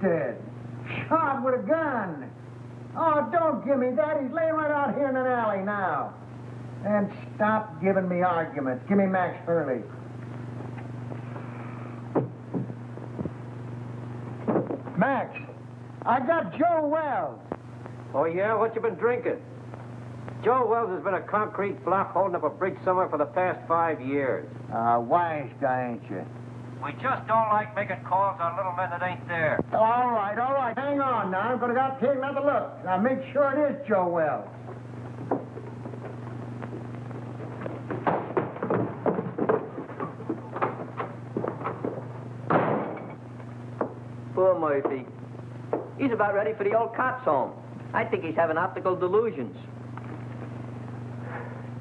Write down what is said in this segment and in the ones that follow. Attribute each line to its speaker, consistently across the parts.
Speaker 1: dead. Shot with a gun. Oh, don't give me that. He's laying right out here in an alley now. And stop giving me arguments. Give me Max Hurley. Max, I got Joe Wells.
Speaker 2: Oh, yeah? What you been drinking? Joe Wells has been a concrete block holding up a bridge somewhere for the past 5 years.
Speaker 1: Wise guy, ain't you?
Speaker 2: We just don't like making calls on little men that ain't there.
Speaker 1: All right. Hang on now. I'm going to take another look. Now, make sure it is Joe Wells.
Speaker 3: Poor Murphy. He's about ready for the old cops' home. I think he's having optical delusions.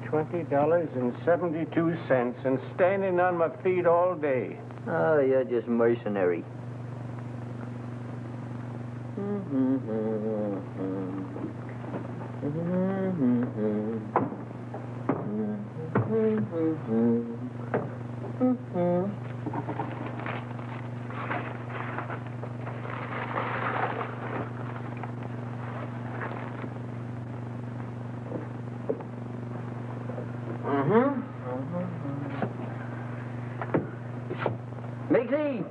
Speaker 4: $20.72 and standing on my feet all day.
Speaker 3: Oh, you're just mercenary. Miggsy,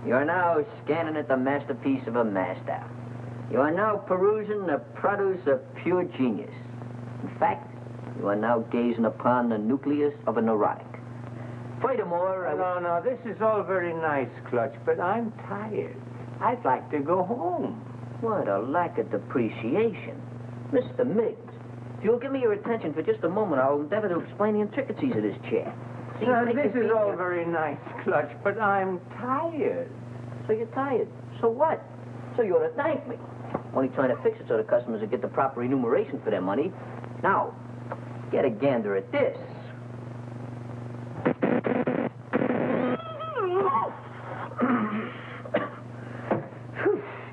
Speaker 3: you're now scanning at the masterpiece of a master. You are now perusing the produce of pure genius. In fact, you are now gazing upon the nucleus of a neurotic. Furthermore,
Speaker 4: No, this is all very nice, Clutch, but I'm tired. I'd like to go home.
Speaker 3: What a lack of depreciation. Mr. Miggs, if you'll give me your attention for just a moment, I'll endeavor to explain the intricacies of this chair.
Speaker 4: Sir, this is all very nice, Clutch, but I'm tired.
Speaker 3: So you're tired. So what? So you ought to thank me. Only trying to fix it so the customers will get the proper remuneration for their money. Now, get a gander at this.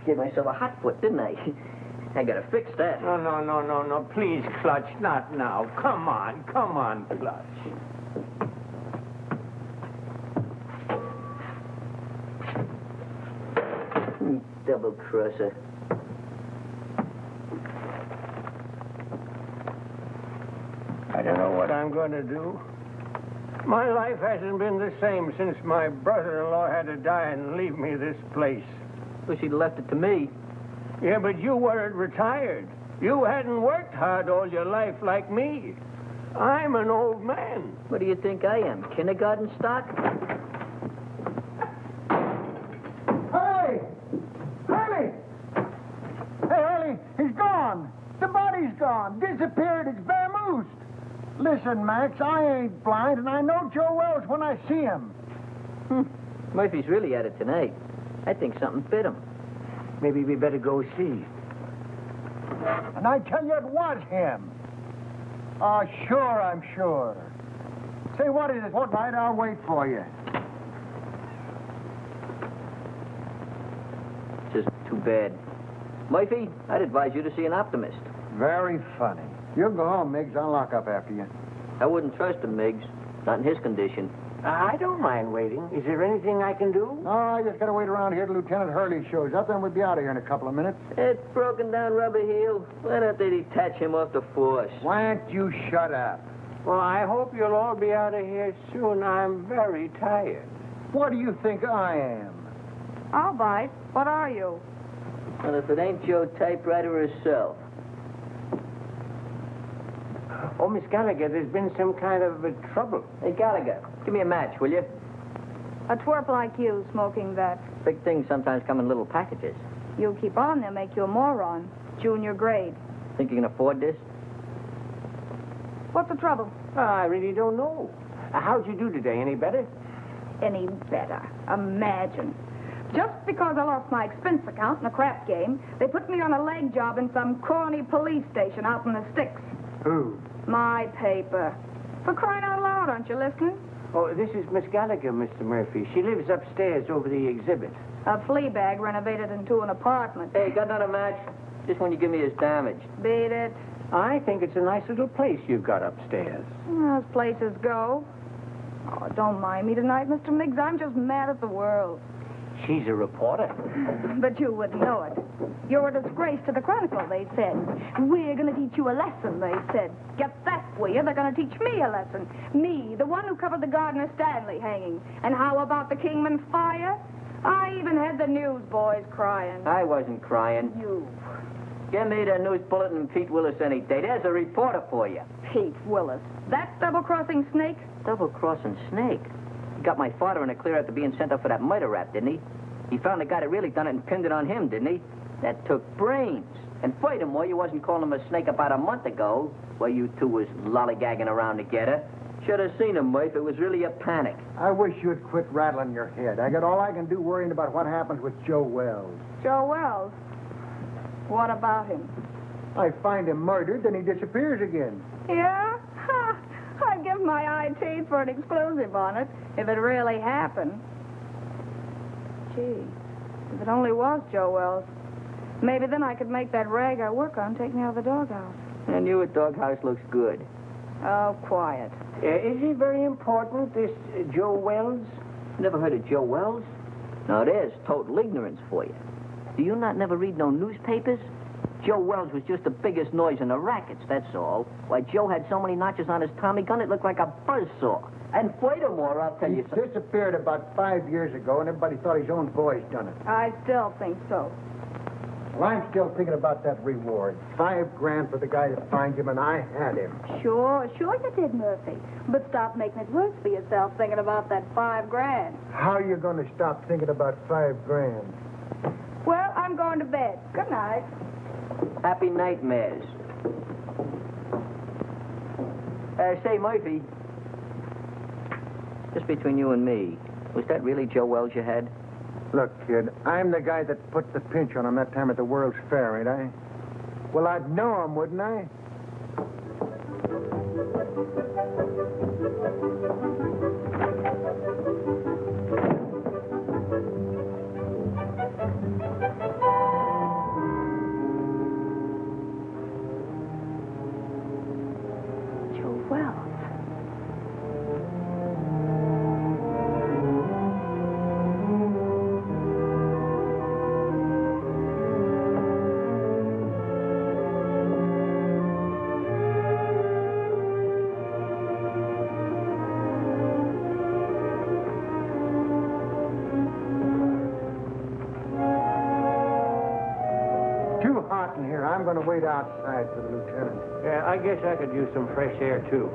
Speaker 3: Gave myself a hot foot, didn't I? I gotta fix that.
Speaker 4: No, please, Clutch, not now. Come on, Clutch.
Speaker 3: Double crosser.
Speaker 4: I don't know what I'm going to do. My life hasn't been the same since my brother-in-law had to die and leave me this place.
Speaker 3: Wish he'd left it to me.
Speaker 4: Yeah, but you weren't retired. You hadn't worked hard all your life like me. I'm an old man.
Speaker 3: What do you think I am, kindergarten stock?
Speaker 1: Hurley! Hey, Hurley, he's gone. The body's gone. Disappeared. It's vamoosed. Listen, Max, I ain't blind, and I know Joe Wells when I see him.
Speaker 3: Murphy's really at it tonight. I think something bit him.
Speaker 4: Maybe we better go see.
Speaker 1: And I tell you, it was him. Oh, sure, I'm sure. Say, what is it? What night? I'll wait for you.
Speaker 3: Just too bad. Murphy, I'd advise you to see an optimist.
Speaker 1: Very funny. You go home, Miggs. I'll lock up after you.
Speaker 3: I wouldn't trust him, Miggs. Not in his condition.
Speaker 4: I don't mind waiting. Is there anything I can do?
Speaker 1: No, I just gotta wait around here till Lieutenant Hurley shows up, then we'll be out of here in a couple of minutes.
Speaker 3: That broken down rubber heel. Why don't they detach him off the force?
Speaker 1: Why don't you shut up?
Speaker 4: Well, I hope you'll all be out of here soon. I'm very tired.
Speaker 1: What do you think I am?
Speaker 5: All right. What are you?
Speaker 3: And if it ain't your typewriter herself.
Speaker 4: Oh, Miss Gallagher, there's been some kind of trouble.
Speaker 3: Hey, Gallagher, give me a match, will you?
Speaker 5: A twerp like you smoking that.
Speaker 3: Big things sometimes come in little packages.
Speaker 5: You keep on, they'll make you a moron. Junior grade.
Speaker 3: Think you can afford this?
Speaker 5: What's the trouble?
Speaker 4: I really don't know. How'd you do today? Any better?
Speaker 5: Any better. Imagine. Just because I lost my expense account in a crap game, they put me on a leg job in some corny police station out in the sticks.
Speaker 1: Who?
Speaker 5: My paper. For crying out loud, aren't you listening?
Speaker 4: Oh, this is Miss Gallagher, Mr. Murphy. She lives upstairs over the exhibit.
Speaker 5: A flea bag renovated into an apartment.
Speaker 3: Hey, got another match? Just when you give me his damage.
Speaker 5: Beat it.
Speaker 4: I think it's a nice little place you've got upstairs.
Speaker 5: As places go. Oh, don't mind me tonight, Mr. Miggs. I'm just mad at the world.
Speaker 2: She's a reporter.
Speaker 5: But you wouldn't know it. You're a disgrace to the Chronicle, they said. We're going to teach you a lesson, they said. Get that, will you? They're going to teach me a lesson. Me, the one who covered the Gardner Stanley hanging. And how about the Kingman fire? I even had the newsboys crying.
Speaker 3: I wasn't crying.
Speaker 5: You.
Speaker 3: Give me the news bulletin and Pete Willis any day. There's a reporter for you.
Speaker 5: Pete Willis. That double-crossing snake?
Speaker 3: Double-crossing snake. He got my father in a clear after being sent up for that murder rap, didn't he? He found the guy that really done it and pinned it on him, didn't he? That took brains. And furthermore, you wasn't calling him a snake about a month ago, while you two was lollygagging around together. Should have seen him, Murph. It was really a panic.
Speaker 1: I wish you'd quit rattling your head. I got all I can do worrying about what happens with Joe Wells.
Speaker 5: Joe Wells? What about him?
Speaker 1: I find him murdered, then he disappears again.
Speaker 5: Yeah? Ha! I'd give my eye teeth for an explosive on it, if it really happened. Gee, if it only was Joe Wells, maybe then I could make that rag I work on take me out of the doghouse.
Speaker 3: And you at doghouse looks good.
Speaker 5: Oh, quiet.
Speaker 4: Is he very important, this Joe Wells?
Speaker 3: Never heard of Joe Wells? Now, there's total ignorance for you. Do you not never read no newspapers? Joe Wells was just the biggest noise in the rackets, that's all. Why, Joe had so many notches on his Tommy gun, it looked like a buzzsaw. And furthermore, I'll tell
Speaker 1: He
Speaker 3: you something.
Speaker 1: disappeared about 5 years ago, and everybody thought his own boys done it.
Speaker 5: I still think so.
Speaker 1: Well, I'm still thinking about that reward. $5,000 for the guy that finds him, and I had him.
Speaker 5: Sure you did, Murphy. But stop making it worse for yourself thinking about that $5,000.
Speaker 1: How are you going to stop thinking about $5,000?
Speaker 5: Well, I'm going to bed. Good night.
Speaker 3: Happy nightmares. Say, Murphy. Just between you and me, was that really Joe Wells you had?
Speaker 1: Look, kid, I'm the guy that put the pinch on him that time at the World's Fair, ain't I? Well, I'd know him, wouldn't I?
Speaker 5: Joe Wells.
Speaker 1: Too hot in here. I'm going to wait outside for the lieutenant.
Speaker 4: Yeah, I guess I could use some fresh air, too.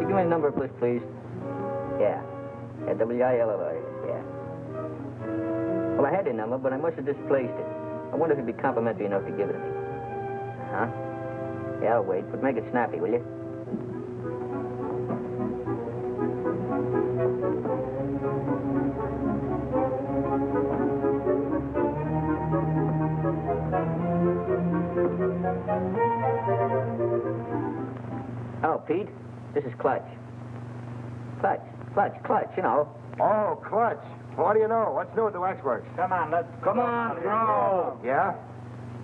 Speaker 3: Give me a number, please. Yeah. W-I-L-L-I. Yeah. Well, I had your number, but I must have displaced it. I wonder if you'd be complimentary enough to give it to me. Huh? Yeah, I'll wait, but make it snappy, will you? Oh, Pete, this is Clutch. Clutch, you know.
Speaker 6: Oh, Clutch. What do you know? What's new at the waxworks?
Speaker 2: Come on, throw.
Speaker 6: Yeah?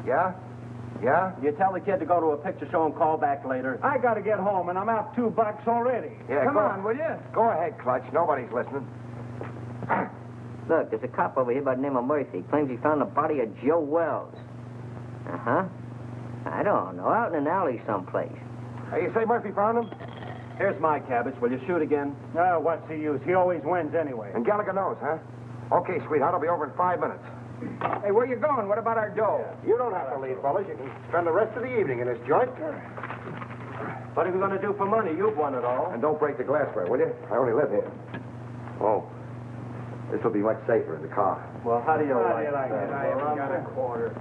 Speaker 6: Yeah? Yeah?
Speaker 2: You tell the kid to go to a picture show and call back later.
Speaker 4: I gotta get home, and I'm out $2 already.
Speaker 6: Yeah,
Speaker 4: Come
Speaker 6: go
Speaker 4: on, will you?
Speaker 6: Go ahead, Clutch. Nobody's listening.
Speaker 3: Look, there's a cop over here by the name of Murphy. Claims he found the body of Joe Wells. Uh-huh. I don't know, out in an alley someplace.
Speaker 6: Hey, you say Murphy found him?
Speaker 2: Here's my cabbage. Will you shoot again?
Speaker 4: Oh, what's the use? He always wins anyway.
Speaker 6: And Gallagher knows, huh? Okay, sweetheart, I'll be over in 5 minutes. Hey, where you going? What about our dough? You don't have to leave, fellas. You can spend the rest of the evening in this joint.
Speaker 2: What are we going to do for money? You've won it all.
Speaker 6: And don't break the glassware, will you? I only live here. Oh, this will be much safer in the car.
Speaker 2: Well, how do you like
Speaker 4: it? I haven't got a quarter.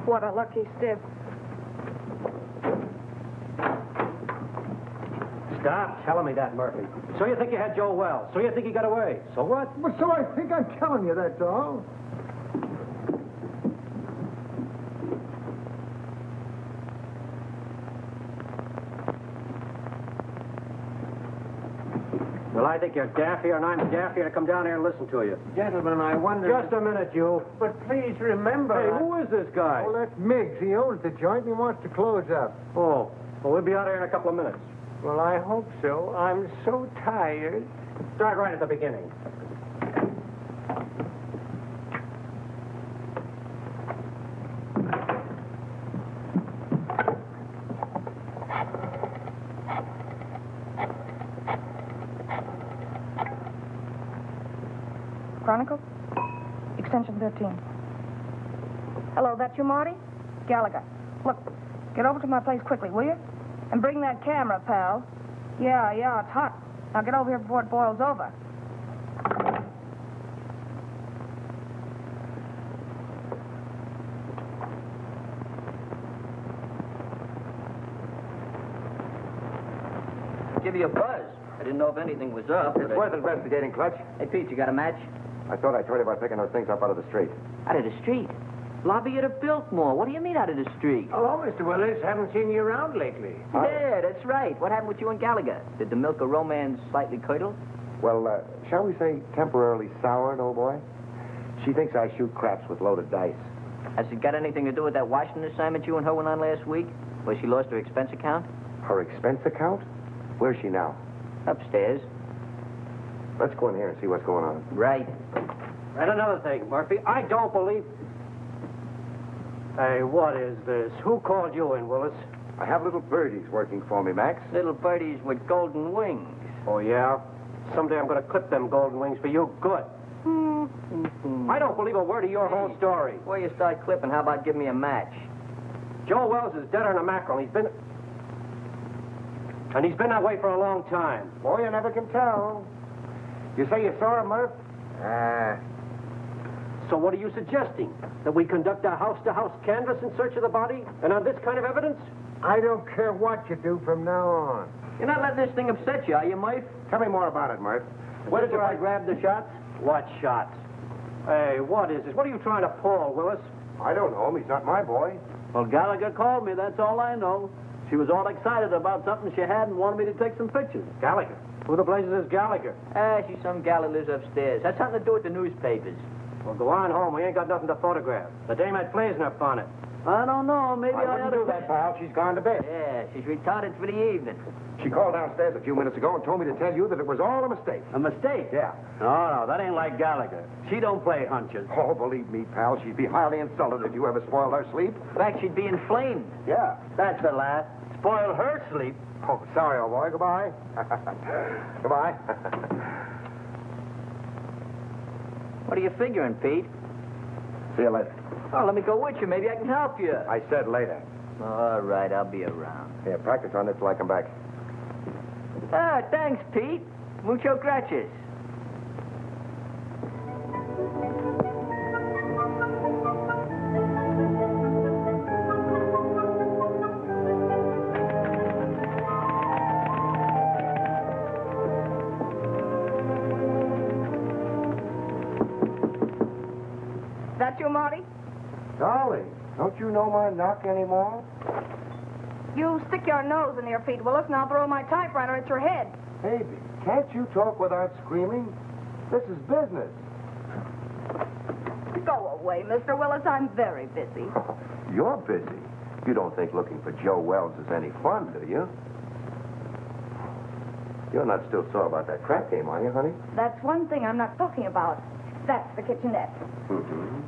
Speaker 5: What a lucky stiff.
Speaker 2: Stop telling me that, Murphy. So you think you had Joe Wells. So you think he got away. So what?
Speaker 1: Well, so I think I'm telling you, that's all.
Speaker 2: Well, I think you're daffier and I'm daffier to come down here and listen to you.
Speaker 1: Gentlemen, I wonder...
Speaker 2: Just a minute, you.
Speaker 4: But please remember...
Speaker 2: Hey, who is this guy?
Speaker 1: Oh, that's Miggs. He owns the joint and he wants to close up.
Speaker 2: Oh, well, we'll be out here in a couple of minutes.
Speaker 4: Well, I hope so. I'm so tired.
Speaker 2: Start right at the beginning.
Speaker 5: Chronicle? Extension 13. Hello, that you, Marty? Gallagher. Look, get over to my place quickly, will you? And bring that camera, pal. Yeah, it's hot. Now get over here before it boils over.
Speaker 3: Give you a buzz. I didn't know if anything was up.
Speaker 6: It's worth investigating, Clutch.
Speaker 3: Hey, Pete, you got a match?
Speaker 6: I thought I told you about picking those things up out of the street.
Speaker 3: Out of the street? Lobby at a Biltmore. What do you mean out of the street?
Speaker 4: Hello, Mr. Willis. Haven't seen you around lately.
Speaker 3: Yeah, that's right. What happened with you and Gallagher? Did the milk of romance slightly curdle?
Speaker 6: Well, shall we say temporarily soured, old boy? She thinks I shoot craps with loaded dice.
Speaker 3: Has it got anything to do with that Washington assignment you and her went on last week? Where she lost her expense account?
Speaker 6: Her expense account? Where's she now?
Speaker 3: Upstairs.
Speaker 6: Let's go in here and see what's going on.
Speaker 3: Right.
Speaker 2: And another thing, Murphy, I don't believe... Hey, what is this? Who called you in, Willis?
Speaker 6: I have little birdies working for me, Max.
Speaker 3: Little birdies with golden wings.
Speaker 2: Oh, yeah? Someday I'm going to clip them golden wings for you good. I don't believe a word of your whole story.
Speaker 3: Before you start clipping, how about give me a match?
Speaker 2: Joe Wells is deader than a mackerel. He's been that way for a long time.
Speaker 6: Boy, you never can tell. You say you saw him, Murph?
Speaker 2: So what are you suggesting? That we conduct a house-to-house canvass in search of the body? And on this kind of evidence?
Speaker 1: I don't care what you do from now on.
Speaker 3: You're not letting this thing upset you, are you, Murph?
Speaker 6: Tell me more about it, Murph.
Speaker 2: Where did I grab the shots? What shots? Hey, what is this? What are you trying to pull, Willis?
Speaker 6: I don't know him. He's not my boy.
Speaker 7: Well, Gallagher called me, that's all I know. She was all excited about something she had and wanted me to take some pictures.
Speaker 2: Gallagher? Who the blazes is Gallagher?
Speaker 3: She's some gal that lives upstairs. Has something to do with the newspapers.
Speaker 2: Well, go on home. We ain't got nothing to photograph. The dame had blazing up on it.
Speaker 7: I don't know, maybe I
Speaker 6: wouldn't
Speaker 7: ought to...
Speaker 6: do that, pal. She's gone to bed.
Speaker 3: Yeah, she's retarded for the evening.
Speaker 6: She called downstairs a few minutes ago and told me to tell you that it was all a mistake.
Speaker 7: A mistake?
Speaker 6: Yeah.
Speaker 7: No, that ain't like Gallagher. She don't play hunches.
Speaker 6: Oh, believe me, pal, she'd be highly insulted if you ever spoiled her sleep.
Speaker 3: In fact, she'd be inflamed.
Speaker 6: Yeah.
Speaker 7: That's the last. Spoil her sleep.
Speaker 6: Oh, sorry, old boy. Goodbye. Goodbye.
Speaker 3: What are you figuring, Pete?
Speaker 6: See you later.
Speaker 3: Oh, let me go with you. Maybe I can help you.
Speaker 6: I said later.
Speaker 3: All right, I'll be around.
Speaker 6: Yeah, practice on this till I come back.
Speaker 3: Ah, thanks, Pete. Mucho gracias.
Speaker 5: That you, Marty?
Speaker 6: Darling, don't you know my knock anymore?
Speaker 5: You stick your nose in here, Pete Willis, and I'll throw my typewriter at your head.
Speaker 6: Baby, can't you talk without screaming? This is business.
Speaker 5: Go away, Mr. Willis. I'm very busy.
Speaker 6: You're busy. You don't think looking for Joe Wells is any fun, do you? You're not still sore about that crap game, are you, honey?
Speaker 5: That's one thing I'm not talking about. That's the kitchenette.
Speaker 6: Mm-hmm.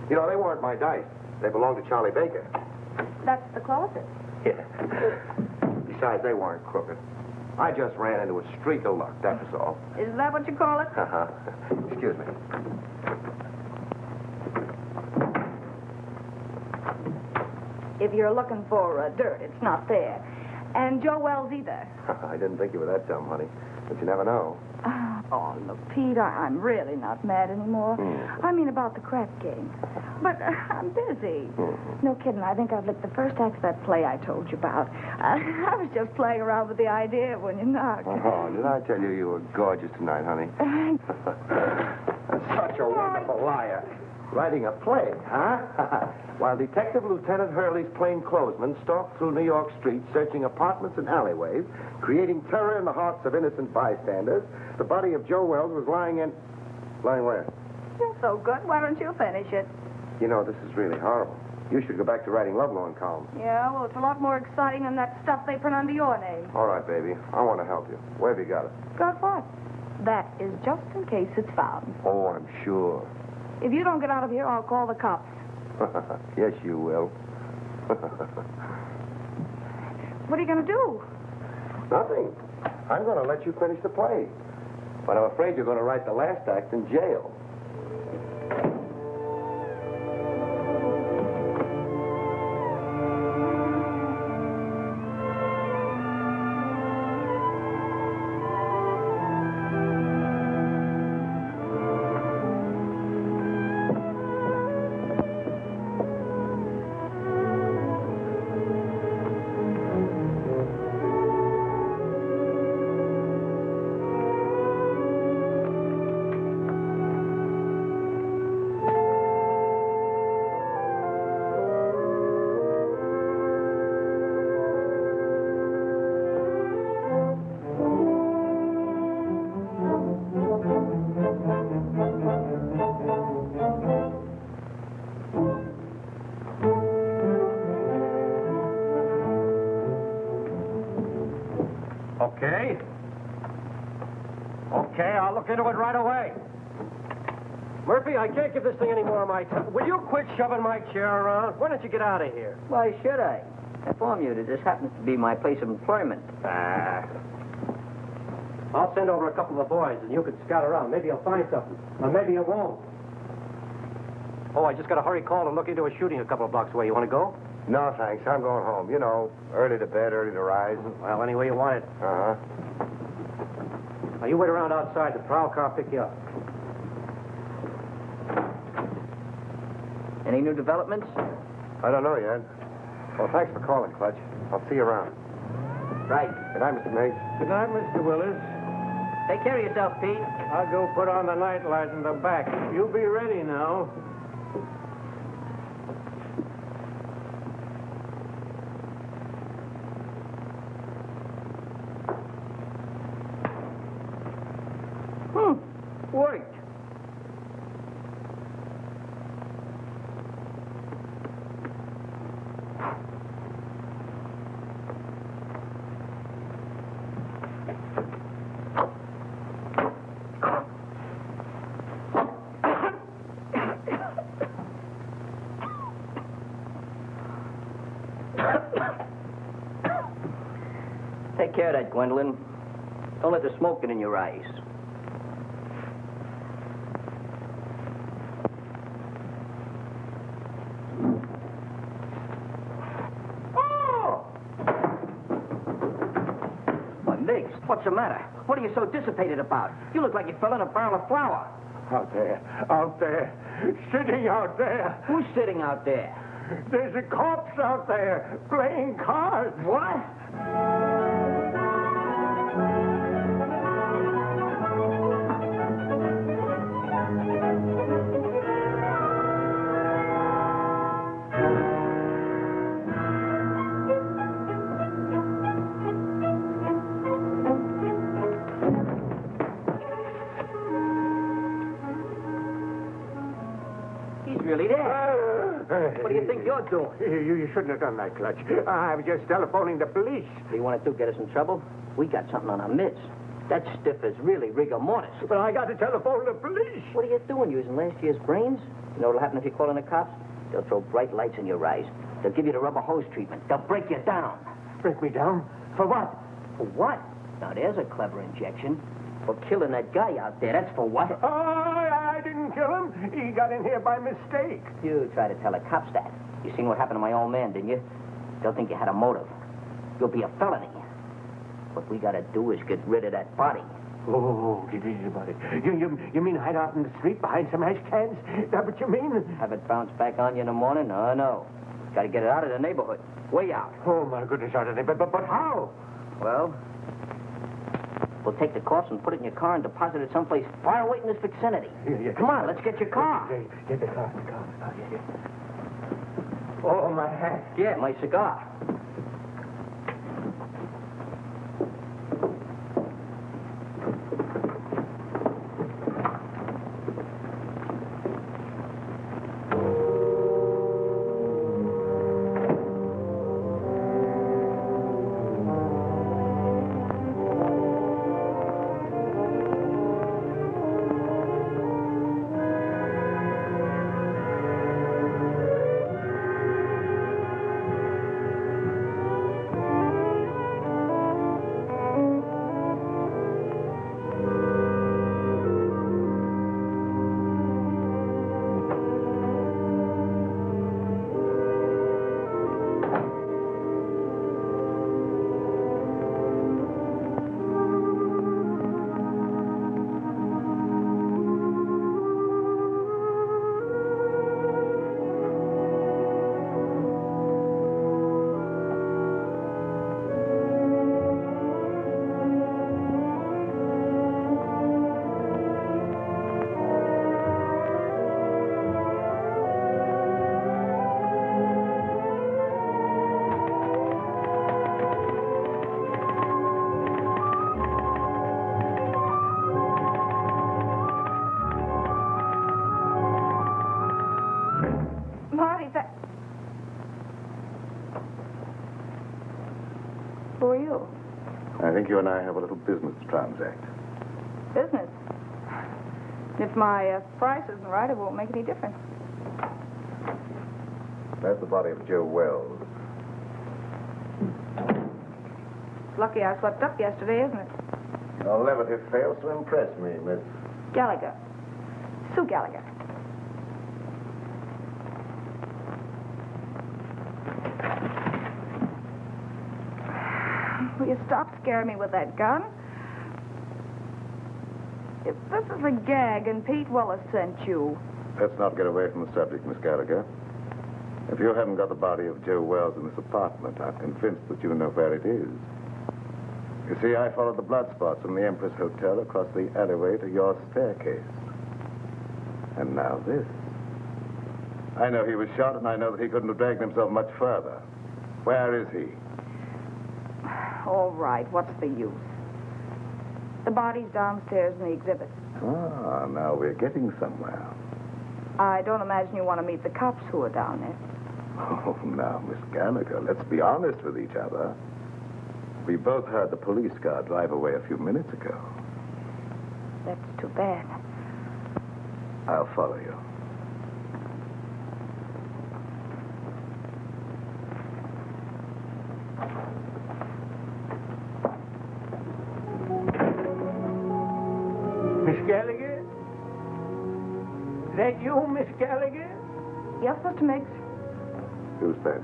Speaker 6: You know, they weren't my dice. They belonged to Charlie Baker.
Speaker 5: That's the closet.
Speaker 6: Yeah. Besides, they weren't crooked. I just ran into a streak of luck, that was all.
Speaker 5: Is that what you call it?
Speaker 6: Uh-huh. Excuse me.
Speaker 5: If you're looking for dirt, it's not there. And Joe Wells either.
Speaker 6: I didn't think you were that dumb, honey. But you never know.
Speaker 5: Oh, look, Pete, I'm really not mad anymore. I mean about the crap game. But I'm busy. No kidding. I think I've licked the first act of that play I told you about. I was just playing around with the idea when you knocked.
Speaker 6: Oh, did I tell you you were gorgeous tonight, honey? Such a wonderful liar. Writing a play, huh? While Detective Lieutenant Hurley's plainclothesmen stalked through New York streets, searching apartments and alleyways, creating terror in the hearts of innocent bystanders, the body of Joe Wells was lying in... Lying where?
Speaker 5: You're so good. Why don't you finish it?
Speaker 6: You know, this is really horrible. You should go back to writing lovelorn columns.
Speaker 5: Yeah, well, it's a lot more exciting than that stuff they print under your name.
Speaker 6: All right, baby. I want to help you. Where have you got it?
Speaker 5: Got what? That is just in case it's found.
Speaker 6: Oh, I'm sure.
Speaker 5: If you don't get out of here, I'll call the cops.
Speaker 6: Yes, you will.
Speaker 5: What are you going to do?
Speaker 6: Nothing. I'm going to let you finish the play. But I'm afraid you're going to write the last act in jail.
Speaker 2: Okay, I'll look into it right away. Murphy, I can't give this thing any more of my time. Will you quit shoving my chair around? Why don't you get out of here?
Speaker 3: Why should I? I inform you that this happens to be my place of employment.
Speaker 2: I'll send over a couple of boys, and you can scout around. Maybe you'll find something. Or maybe you won't. Oh, I just got a hurry call to look into a shooting a couple of blocks away. You want to go?
Speaker 6: No, thanks. I'm going home. You know, early to bed, early to rise.
Speaker 2: Well, any way you want it.
Speaker 6: Uh-huh.
Speaker 2: Now, you wait around outside. The prowl car will pick you up.
Speaker 3: Any new developments?
Speaker 6: I don't know yet. Well, thanks for calling, Clutch. I'll see you around.
Speaker 3: Right.
Speaker 6: Good night, Mr. Mase.
Speaker 4: Good night, Mr. Willis.
Speaker 3: Take care of yourself, Pete.
Speaker 4: I'll go put on the night light in the back. You be ready now.
Speaker 3: Worked. Take care of that, Gwendolyn. Don't let the smoke get in your eyes. matter? What are you so dissipated about? You look like you fell in a barrel of flour.
Speaker 4: Out there, sitting out there.
Speaker 3: Who's sitting out there?
Speaker 4: There's a corpse out there playing cards.
Speaker 3: What? He's really there. What do you think you're doing?
Speaker 4: You shouldn't have done that, Clutch. I was just telephoning the police.
Speaker 3: What do you want to do, get us in trouble? We got something on our midst. That stiff is really rigor mortis.
Speaker 4: But I got to telephone the police.
Speaker 3: What are you doing, using last year's brains? You know what'll happen if you call in the cops? They'll throw bright lights in your eyes. They'll give you the rubber hose treatment. They'll break you down.
Speaker 4: Break me down? For what?
Speaker 3: For what? Now, there's a clever injection. For killing that guy out there. That's for what?
Speaker 4: Oh, I didn't kill him. He got in here by mistake.
Speaker 3: You try to tell the cops that. You seen what happened to my old man, didn't you? They'll think you had a motive. You'll be a felony. What we gotta do is get rid of that body.
Speaker 4: Oh, get easy about it. You mean hide out in the street behind some ash cans? Is that what you mean?
Speaker 3: Have it bounce back on you in the morning? Oh, no. Gotta get it out of the neighborhood. Way out.
Speaker 4: Oh, my goodness, out of there. But how?
Speaker 3: Well, we'll take the corpse and put it in your car and deposit it someplace far away in this vicinity.
Speaker 4: Yeah.
Speaker 3: Come on, let's get your car.
Speaker 4: Get the car. Yeah. Oh, my hat.
Speaker 3: Yeah, my cigar. Who are you?
Speaker 6: I think you and I have a little business to transact.
Speaker 5: Business. If my price isn't right, it won't make any difference.
Speaker 6: That's the body of Joe Wells.
Speaker 5: It's lucky I slept up yesterday, isn't it?
Speaker 6: Your levity fails to impress me, Miss...
Speaker 5: Gallagher. Sue Gallagher. Will you stop scaring me with that gun? If this is a gag and Pete Willis sent you...
Speaker 6: Let's not get away from the subject, Miss Gallagher. If you haven't got the body of Joe Wells in this apartment, I'm convinced that you know where it is. You see, I followed the blood spots from the Empress Hotel across the alleyway to your staircase. And now this. I know he was shot, and I know that he couldn't have dragged himself much further. Where is he?
Speaker 5: All right, what's the use? The body's downstairs in the exhibit.
Speaker 6: Ah, now we're getting somewhere.
Speaker 5: I don't imagine you want to meet the cops who are down there.
Speaker 6: Oh, now, Miss Gallagher, let's be honest with each other. We both heard the police car drive away a few minutes ago.
Speaker 5: That's too bad.
Speaker 6: I'll follow you.
Speaker 4: Miss Gallagher? Is that you, Miss Gallagher?
Speaker 5: Yes, Mr. Miggs.
Speaker 6: Who's that?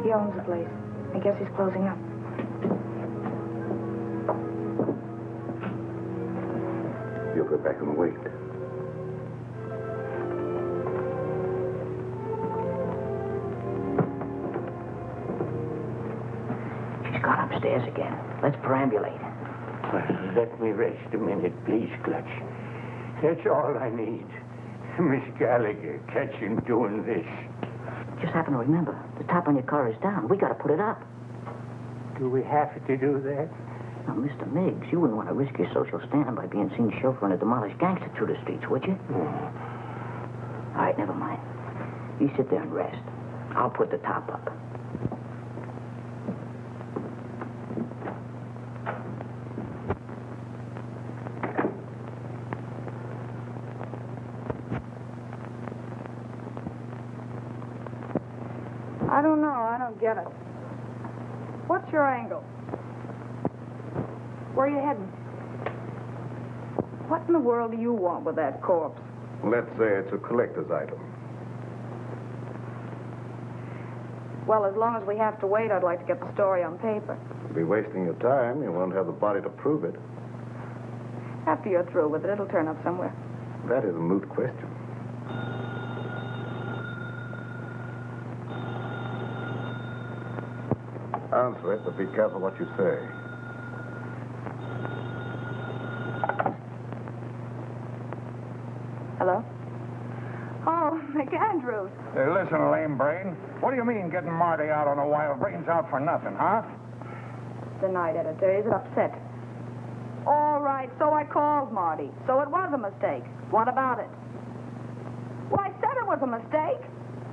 Speaker 5: He owns the place. I guess he's closing up.
Speaker 6: go back and wait.
Speaker 3: She's gone upstairs again. Let's perambulate.
Speaker 4: Well, let me rest a minute, please, Clutch. That's all I need. Miss Gallagher, catch him doing this.
Speaker 3: Just happen to remember, the top on your car is down. We got to put it up.
Speaker 4: Do we have to do that?
Speaker 3: Now, Mr. Miggs, you wouldn't want to risk your social standing by being seen chauffeuring a demolished gangster through the streets, would you? All right, never mind. You sit there and rest. I'll put the top up.
Speaker 5: I don't know. I don't get it. What's your angle? Where are you heading? What in the world do you want with that corpse?
Speaker 6: Let's say it's a collector's item.
Speaker 5: Well, as long as we have to wait, I'd like to get the story on paper.
Speaker 6: You'll be wasting your time. You won't have the body to prove it.
Speaker 5: After you're through with it, it'll turn up somewhere.
Speaker 6: That is a moot question. Answer it, but be careful what you say.
Speaker 5: Hello? Oh, McAndrews.
Speaker 8: Hey, listen, lame brain. What do you mean getting Marty out on a wild brains out for nothing, huh?
Speaker 5: The night editor. Is it upset? All right, so I called Marty. So it was a mistake. What about it? Well, I said it was a mistake.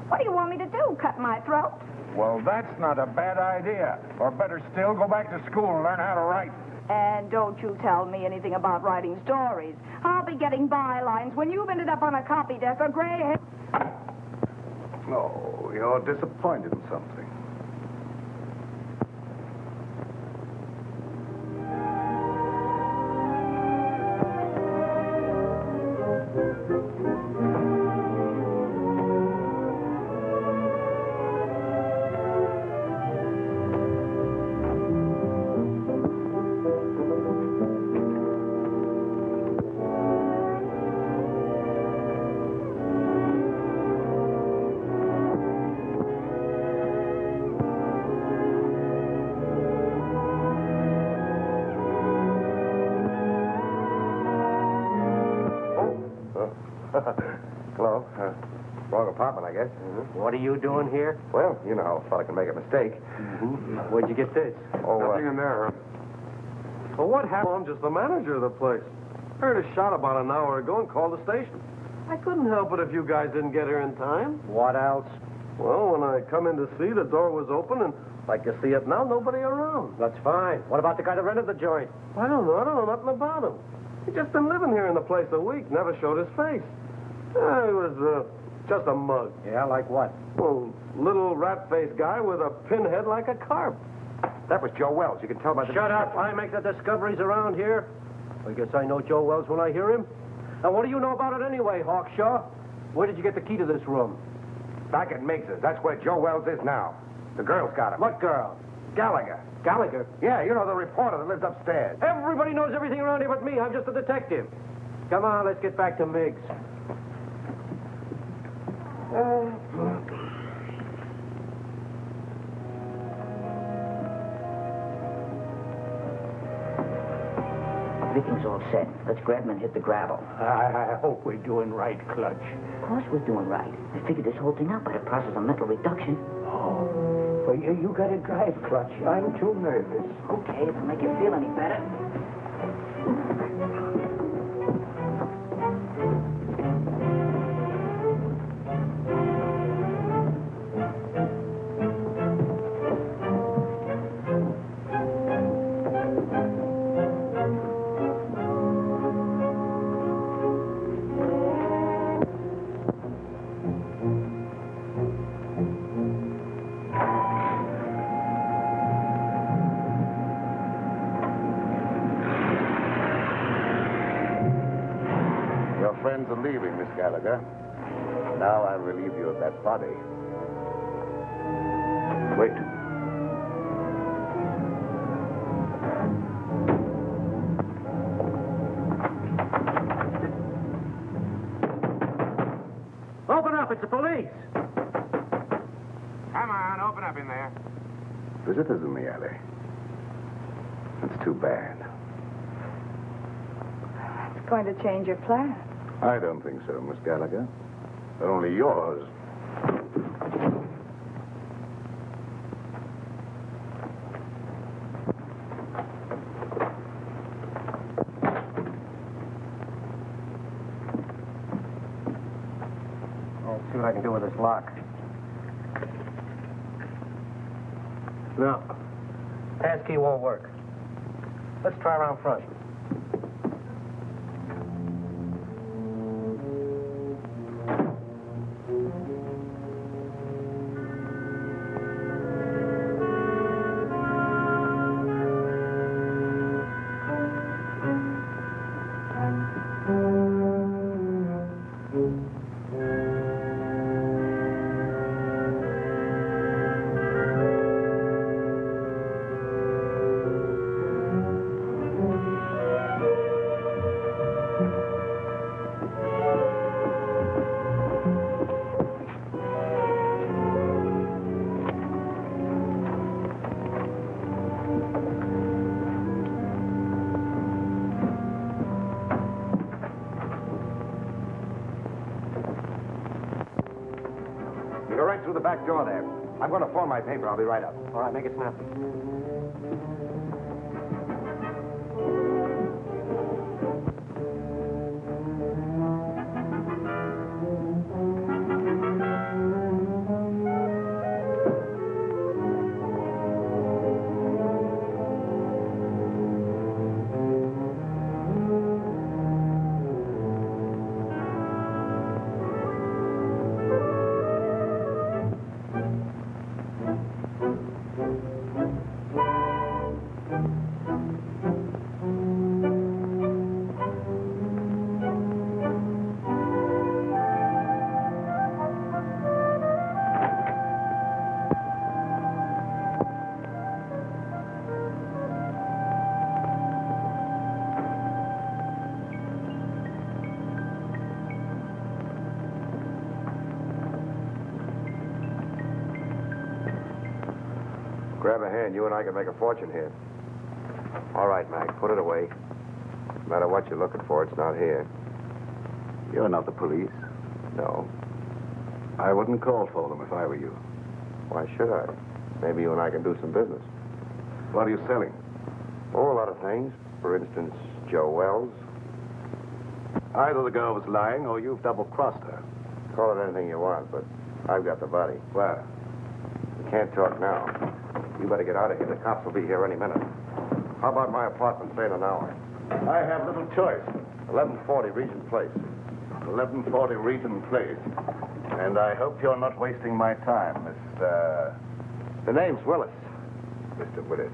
Speaker 5: What do you want me to do, cut my throat?
Speaker 8: Well, that's not a bad idea. Or better still, go back to school and learn how to write.
Speaker 5: And don't you tell me anything about writing stories. I'll be getting bylines when you've ended up on a copy desk or gray hair.
Speaker 6: Oh, you're disappointed in something. Hello. Wrong apartment, I guess.
Speaker 2: What are you doing here?
Speaker 6: Well, you know how a fella can make a mistake.
Speaker 2: Where'd you get this?
Speaker 6: Oh,
Speaker 9: Nothing in there. Well, what happened? I'm just the manager of the place. Heard a shot about an hour ago and called the station. I couldn't help it if you guys didn't get here in time.
Speaker 2: What else?
Speaker 9: Well, when I come in to see, the door was open, and like you see it now, nobody around.
Speaker 2: That's fine. What about the guy that rented the joint?
Speaker 9: I don't know nothing about him. He's just been living here in the place a week, never showed his face. He was just a mug.
Speaker 2: Yeah, like what?
Speaker 9: Well, little rat-faced guy with a pinhead like a carp.
Speaker 6: that was Joe Wells. You can tell by the...
Speaker 2: Shut up. I make the discoveries around here. I guess I know Joe Wells when I hear him. Now, what do you know about it anyway, Hawkshaw? Where did you get the key to this room?
Speaker 6: Back at Miggs's. That's where Joe Wells is now. The girl's got him.
Speaker 2: What girl?
Speaker 6: Gallagher.
Speaker 2: Gallagher?
Speaker 6: Yeah, you know, the reporter that lives upstairs.
Speaker 2: Everybody knows everything around here but me. I'm just a detective. Come on, let's get back to Miggs.
Speaker 3: Everything's all set. Let's grab him and hit the gravel.
Speaker 4: I hope we're doing right, Clutch.
Speaker 3: Of course we're doing right. I figured this whole thing out by the process of mental reduction.
Speaker 4: Oh, well, you gotta drive, Clutch. I'm too nervous.
Speaker 3: Okay, if it'll make you feel any better.
Speaker 6: Friends are leaving, Miss Gallagher. Now I'll relieve you of that body. Wait.
Speaker 2: It's the police.
Speaker 8: Come on, open up in there.
Speaker 6: Visitors in the alley. That's too bad.
Speaker 5: It's going to change your plan.
Speaker 6: I don't think so, Miss Gallagher. Only yours.
Speaker 2: I'll see what I can do with this lock. No. Passkey won't work. Let's try around front.
Speaker 6: You go right through the back door there. I'm going to phone my paper. I'll be right up.
Speaker 2: All right, make it snappy.
Speaker 6: Grab a hand. You and I can make a fortune here. All right, Mac. Put it away. No matter what you're looking for, it's not here. You're not the police? No. I wouldn't call for them if I were you. Why should I? Maybe you and I can do some business. What are you selling? Oh, a lot of things. For instance, Joe Wells. Either the girl was lying or you've double-crossed her. Call it anything you want, but I've got the body. Where? We can't talk now. You better get out of here. The cops will be here any minute. How about my apartment, say in an hour? I have little choice. 1140 Regent Place. 1140 Regent Place. And I hope you're not wasting my time, Mr... The name's Willis. Mr. Willis.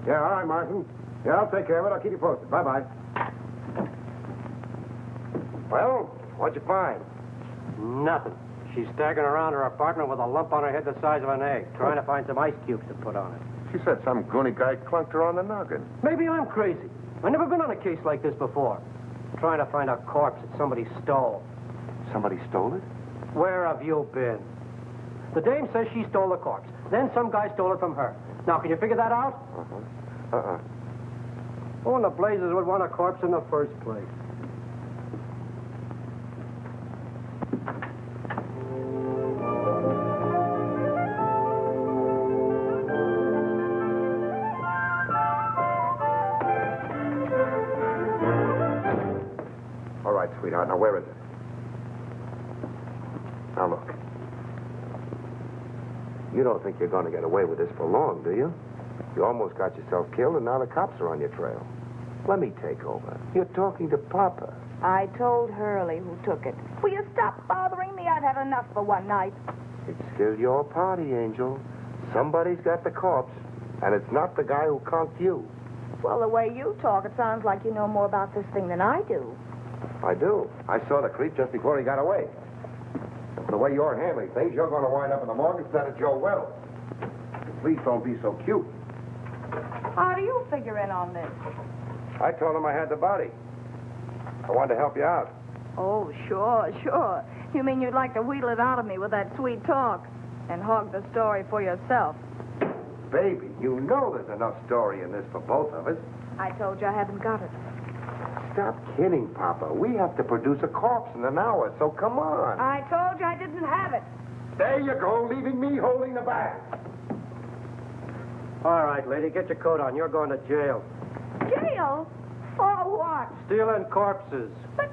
Speaker 6: Yeah, all right, Martin. Yeah, I'll take care of it. I'll keep you posted. Bye-bye. Well, what'd you find?
Speaker 2: Nothing. She's staggering around her apartment with a lump on her head the size of an egg, trying to find some ice cubes to put on it.
Speaker 6: She said some goony guy clunked her on the noggin.
Speaker 2: Maybe I'm crazy. I've never been on a case like this before. Trying to find a corpse that somebody stole.
Speaker 6: Somebody stole it?
Speaker 2: Where have you been? The dame says she stole the corpse. Then some guy stole it from her. Now, can you figure that out? Who in the blazes would want a corpse in the first place?
Speaker 6: All right, sweetheart. Now, where is it? Now, look. You don't think you're going to get away with this for long, do you? You almost got yourself killed, and now the cops are on your trail. Let me take over. You're talking to Papa.
Speaker 5: I told Hurley who took it. Will you stop bothering me? I've had enough for one night.
Speaker 6: It's still your party, Angel. Somebody's got the corpse, and it's not the guy who conked you.
Speaker 5: Well, the way you talk, it sounds like you know more about this thing than I do.
Speaker 6: I do. I saw the creep just before he got away. And the way you're handling things, you're going to wind up in the morgue instead of Joe Wells. Please don't be so cute.
Speaker 5: How do you figure in on this?
Speaker 6: I told him I had the body. I wanted to help you out.
Speaker 5: Oh, sure, sure. You mean you'd like to wheedle it out of me with that sweet talk and hog the story for yourself?
Speaker 6: Baby, you know there's enough story in this for both of us.
Speaker 5: I told you I haven't got it.
Speaker 6: Stop kidding, Papa. We have to produce a corpse in an hour, so come on.
Speaker 5: I told you I didn't have it.
Speaker 6: There you go, leaving me holding the bag.
Speaker 2: All right, lady, get your coat on. You're going to jail.
Speaker 5: Jail? For what?
Speaker 2: Stealing corpses.
Speaker 5: But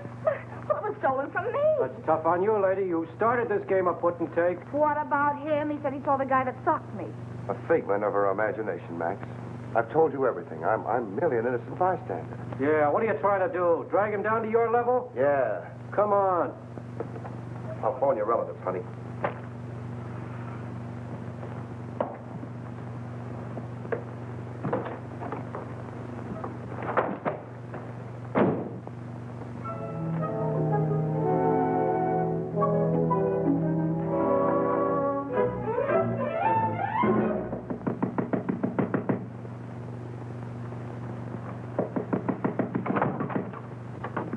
Speaker 5: what was stolen from me?
Speaker 2: That's tough on you, lady. You started this game of put and take.
Speaker 5: What about him? He said he saw the guy that socked me.
Speaker 6: A figment of her imagination, Max. I've told you everything. I'm merely an innocent bystander.
Speaker 2: Yeah, what are you trying to do? Drag him down to your level?
Speaker 6: Yeah.
Speaker 2: Come on.
Speaker 6: I'll phone your relatives, honey.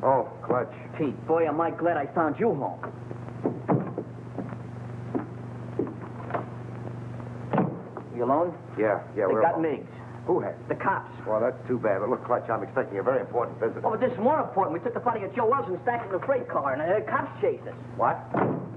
Speaker 6: Oh, Clutch.
Speaker 3: Pete, boy, am I glad I found you home. You alone?
Speaker 6: Yeah,
Speaker 3: They
Speaker 6: we're
Speaker 3: got
Speaker 6: alone.
Speaker 3: Miggs.
Speaker 6: Who has?
Speaker 3: The cops.
Speaker 6: Well, that's too bad. But look, Clutch, I'm expecting a very important visit.
Speaker 3: Oh, but this is more important. We took the body of Joe Wells and stacked it in a freight car, and cops chased us.
Speaker 6: What?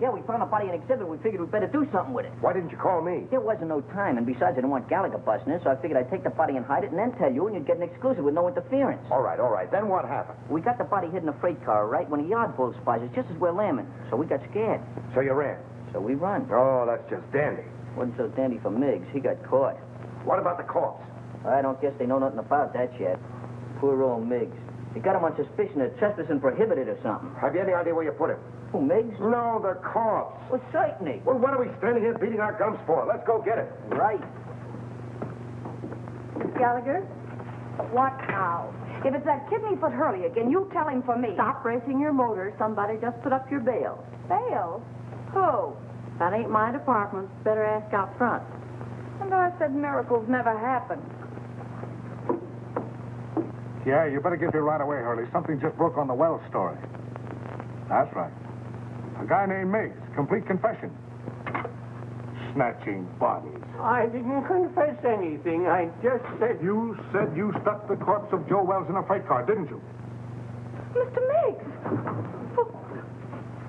Speaker 3: Yeah, we found a body in exhibit. We figured we'd better do something with it.
Speaker 6: Why didn't you call me?
Speaker 3: There wasn't no time, and besides, I didn't want Gallagher busting in, so I figured I'd take the body and hide it, and then tell you, and you'd get an exclusive with no interference.
Speaker 6: All right. Then what happened?
Speaker 3: We got the body hid in a freight car, right, when a yard bull spies us just as we're lambing. So we got scared.
Speaker 6: So you ran?
Speaker 3: So we run.
Speaker 6: Oh, that's just dandy.
Speaker 3: Wasn't so dandy for Miggs. He got caught.
Speaker 6: What about the corpse?
Speaker 3: I don't guess they know nothing about that yet. Poor old Miggs. They got him on suspicion of trespassing prohibited or something.
Speaker 6: Have you any idea where you put him?
Speaker 3: Who, Miggs?
Speaker 6: No, the corpse.
Speaker 3: Well, certainly.
Speaker 6: Well, what are we standing here beating our gums for? Let's go get it.
Speaker 3: Right.
Speaker 5: Gallagher? What now? If it's that kidney-foot Hurley again, you tell him for me.
Speaker 10: Stop racing your motor. Somebody just put up your bail.
Speaker 5: Bail? Who?
Speaker 10: That ain't my department. Better ask out front.
Speaker 5: And I said miracles never happen.
Speaker 8: Yeah, you better get here right away, Hurley. Something just broke on the Wells story. That's right. A guy named Miggs. Complete confession. Snatching bodies.
Speaker 4: I didn't confess anything. I just said...
Speaker 8: You said you stuck the corpse of Joe Wells in a freight car, didn't you?
Speaker 5: Mr. Miggs!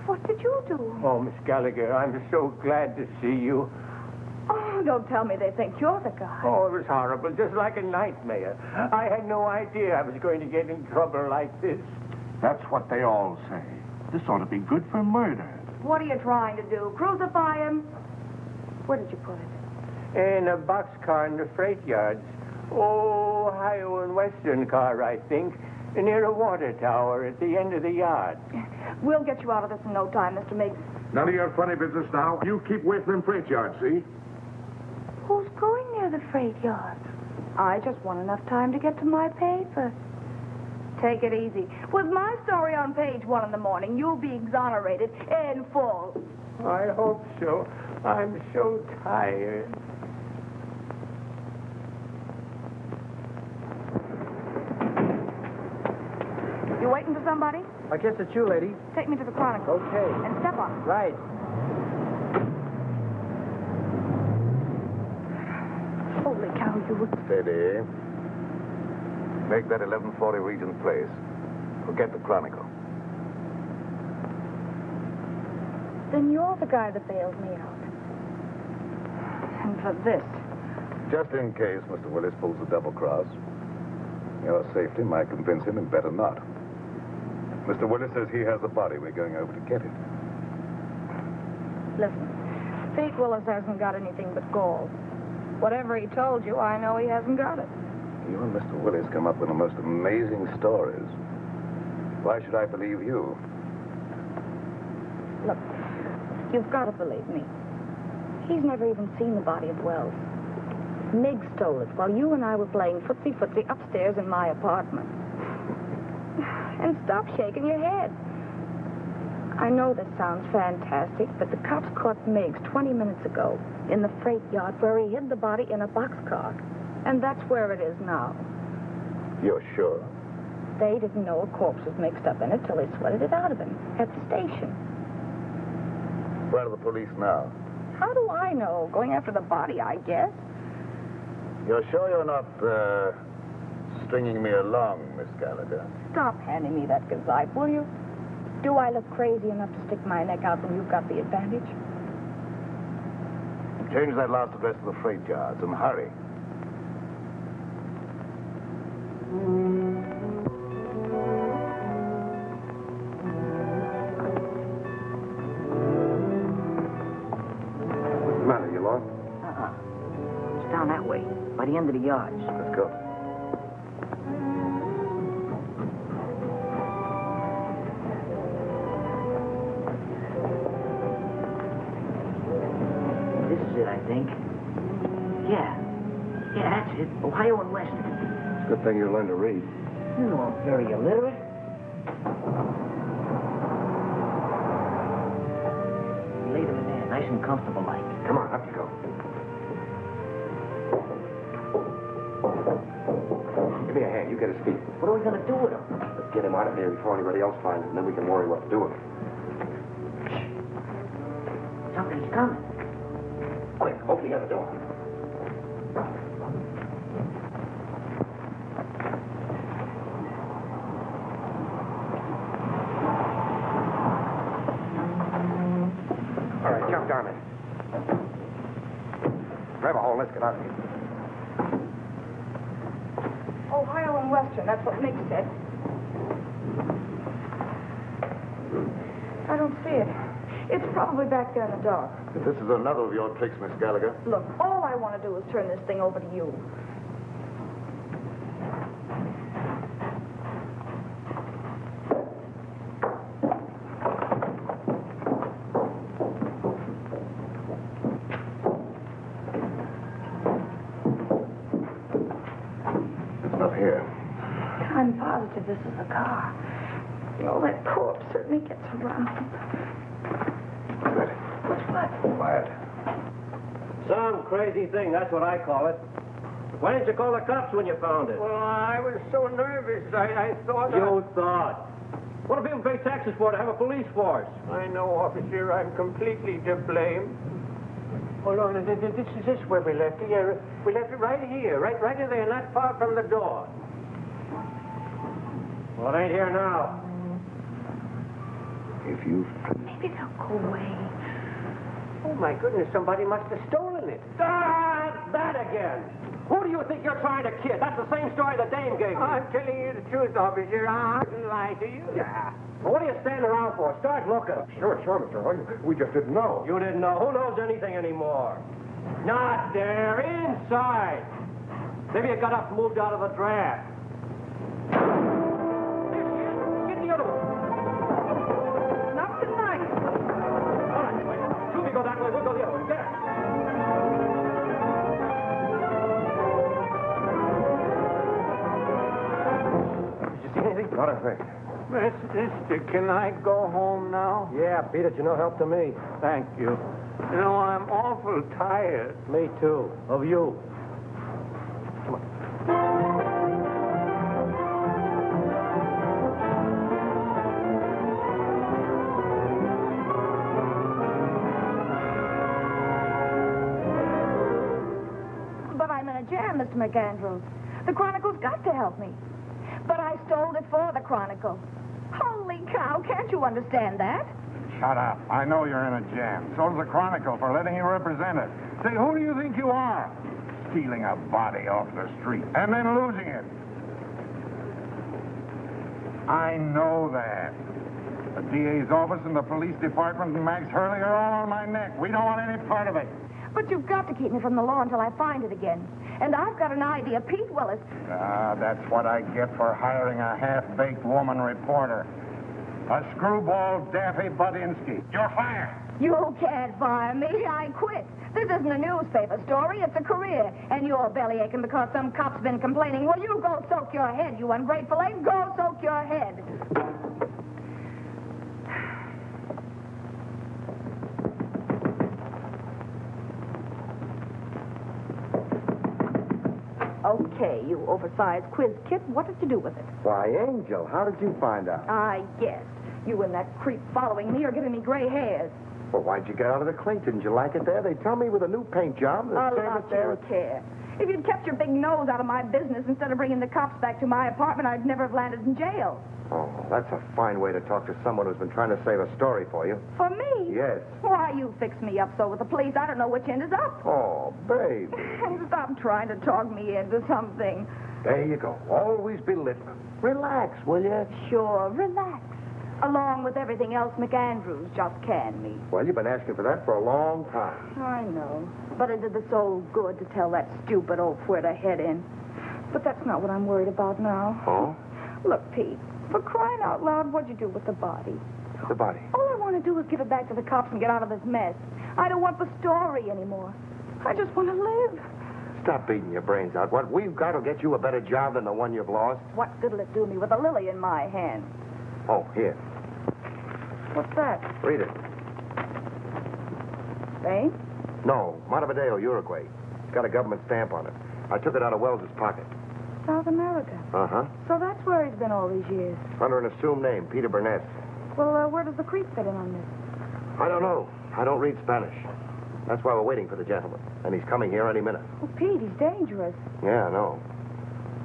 Speaker 5: What did you do?
Speaker 4: Oh, Miss Gallagher, I'm so glad to see you.
Speaker 5: Oh, don't tell me they think you're the guy.
Speaker 4: Oh, it was horrible, just like a nightmare. I had no idea I was going to get in trouble like this.
Speaker 8: That's what they all say. This ought to be good for murder.
Speaker 5: What are you trying to do? Crucify him? Where did you put it?
Speaker 4: In a boxcar in the freight yards. Oh, Ohio and Western car, I think. Near a water tower at the end of the yard.
Speaker 5: We'll get you out of this in no time, Mr. Miggs.
Speaker 8: None of your funny business now. You keep away from them freight yards, see?
Speaker 5: Who's going near the freight yard? I just want enough time to get to my paper. Take it easy. With my story on page 1 in the morning, you'll be exonerated in full.
Speaker 4: I hope so. I'm so tired.
Speaker 5: You waiting for somebody?
Speaker 2: I guess it's you, lady.
Speaker 5: Take me to the Chronicle.
Speaker 2: Okay.
Speaker 5: And step on.
Speaker 2: Right.
Speaker 5: Holy cow, you...
Speaker 8: Steady. Make that 1140 Regent Place. Forget the Chronicle.
Speaker 5: Then you're the guy that bailed me out. And for this.
Speaker 8: Just in case Mr. Willis pulls a double cross, your safety might convince him and better not. Mr. Willis says he has the body. We're going over to get it.
Speaker 5: Listen, Pete Willis hasn't got anything but gall. Whatever he told you, I know he hasn't got it.
Speaker 8: You and Mr. Willis come up with the most amazing stories. Why should I believe you?
Speaker 5: Look, you've got to believe me. He's never even seen the body of Wells. Miggs stole it while you and I were playing footsie-footsie upstairs in my apartment. And stop shaking your head. I know this sounds fantastic, but the cops caught Meigs 20 minutes ago in the freight yard where he hid the body in a boxcar. And that's where it is now.
Speaker 8: You're sure?
Speaker 5: They didn't know a corpse was mixed up in it till they sweated it out of him at the station.
Speaker 8: Where are the police now?
Speaker 5: How do I know? Going after the body, I guess.
Speaker 8: You're sure you're not, stringing me along, Miss Gallagher?
Speaker 5: Stop handing me that gazeppe, will you? Do I look crazy enough to stick my neck out when you've got the advantage?
Speaker 8: Change that last address to the freight yards and hurry.
Speaker 6: What's the matter? You lost?
Speaker 3: It's down that way, by the end of the yards.
Speaker 6: Let's go.
Speaker 3: This is it, I think. Yeah, that's it. Ohio and Western.
Speaker 6: It's a good thing you learned to read.
Speaker 3: You know I'm very illiterate. Laid him in there, nice and comfortable like.
Speaker 6: Come on, up you go. Give me a hand. You get his feet.
Speaker 3: What are we going to do with him?
Speaker 6: Let's get him out of here before anybody else finds him, and then we can worry what to do with him.
Speaker 3: Somebody's coming.
Speaker 6: Quick, open the other door. All right, jump down there. Grab a hole, let's get out of here.
Speaker 5: Ohio and Western, that's what Mick said. I don't see it. It's probably back there in the dark.
Speaker 8: If this is another of your tricks, Miss Gallagher.
Speaker 5: Look, all I want to do is turn this thing over to you.
Speaker 8: It's not here.
Speaker 5: I'm positive this is a car. You know, that corpse certainly gets around.
Speaker 8: Ready.
Speaker 5: What's what?
Speaker 8: Quiet.
Speaker 2: Some crazy thing, that's what I call it. Why didn't you call the cops when you found it?
Speaker 4: Well, I was so nervous. I thought...
Speaker 2: You thought. What do people pay taxes for to have a police force?
Speaker 4: I know, officer. I'm completely to blame. Hold on. This is where we left it. Yeah, we left it right here. Right in there, not far from the door.
Speaker 2: Well, it ain't here now.
Speaker 8: If you...
Speaker 5: Maybe they'll go away.
Speaker 4: Oh, my goodness. Somebody must have stolen it.
Speaker 2: Ah, that again. Who do you think you're trying to kid? That's the same story the dame gave me.
Speaker 4: I'm telling you the truth, officer. I didn't lie to you.
Speaker 2: Yeah. Well, what are you standing around for? Start looking.
Speaker 6: Sure, Mr. Hoy. We just didn't know.
Speaker 2: You didn't know. Who knows anything anymore? Not there. Inside. Maybe you got up and moved out of the draft. Get the other one.
Speaker 5: Not tonight.
Speaker 2: All right, wait. Two of you go that way. We'll go the other way. There. Did you see anything?
Speaker 6: Not a thing.
Speaker 4: Mister, can I go home now?
Speaker 2: Yeah, beat it. You're no help to me.
Speaker 4: Thank you. You know, I'm awful tired.
Speaker 2: Me too. Of you.
Speaker 5: But I'm in a jam, Mr. McAndrews. The Chronicle's got to help me. But I stole it for the Chronicle. Holy cow, can't you understand that?
Speaker 8: Shut up. I know you're in a jam. So's the Chronicle for letting you represent it. Say, who do you think you are? Stealing a body off the street and then losing it. I know that. The DA's office and the police department and Max Hurley are all on my neck. We don't want any part of it.
Speaker 5: But you've got to keep me from the law until I find it again. And I've got an idea. Pete Willis.
Speaker 8: Ah, that's what I get for hiring a half-baked woman reporter. A screwball Daffy Budinsky. You're fired.
Speaker 5: You can't fire me. I quit. This isn't a newspaper story. It's a career. And you're belly aching because some cop's been complaining. Well, you go soak your head, you ungrateful egg. Go soak your head. Okay, you oversized quiz kit. What did you do with it?
Speaker 6: Why, Angel, how did you find out?
Speaker 5: I guessed. You and that creep following me are giving me gray hairs.
Speaker 6: Well, why'd you get out of the clink? Didn't you like it there? They tell me with a new paint job, the
Speaker 5: A
Speaker 6: service
Speaker 5: lot
Speaker 6: there...
Speaker 5: you care. If you'd kept your big nose out of my business instead of bringing the cops back to my apartment, I'd never have landed in jail.
Speaker 6: Oh, that's a fine way to talk to someone who's been trying to save a story for you.
Speaker 5: For me?
Speaker 6: Yes.
Speaker 5: Why, you fix me up so with the police, I don't know which end is up.
Speaker 6: Oh, baby.
Speaker 5: Stop trying to talk me into something.
Speaker 6: There you go. Always belittling. Relax, will you?
Speaker 5: Sure, relax. Along with everything else McAndrews just canned me.
Speaker 6: Well, you've been asking for that for a long time.
Speaker 5: I know. But it did the soul good to tell that stupid oaf where to head in. But that's not what I'm worried about now.
Speaker 6: Oh?
Speaker 5: Look, Pete, for crying out loud, what'd you do with the body?
Speaker 6: The body.
Speaker 5: All I want to do is give it back to the cops and get out of this mess. I don't want the story anymore. I just want to live.
Speaker 6: Stop beating your brains out. What we've got will get you a better job than the one you've lost.
Speaker 5: What good'll it do me with a lily in my hand?
Speaker 6: Oh, here.
Speaker 5: What's that?
Speaker 6: Read it.
Speaker 5: Spain?
Speaker 6: No, Montevideo, Uruguay. It's got a government stamp on it. I took it out of Wells's pocket.
Speaker 5: South America.
Speaker 6: Uh-huh.
Speaker 5: So that's where he's been all these years.
Speaker 6: Under an assumed name, Peter Burnett.
Speaker 5: Well, where does the creep fit in on this?
Speaker 6: I don't know. I don't read Spanish. That's why we're waiting for the gentleman. And he's coming here any minute.
Speaker 5: Oh, Pete, he's dangerous.
Speaker 6: Yeah, I know.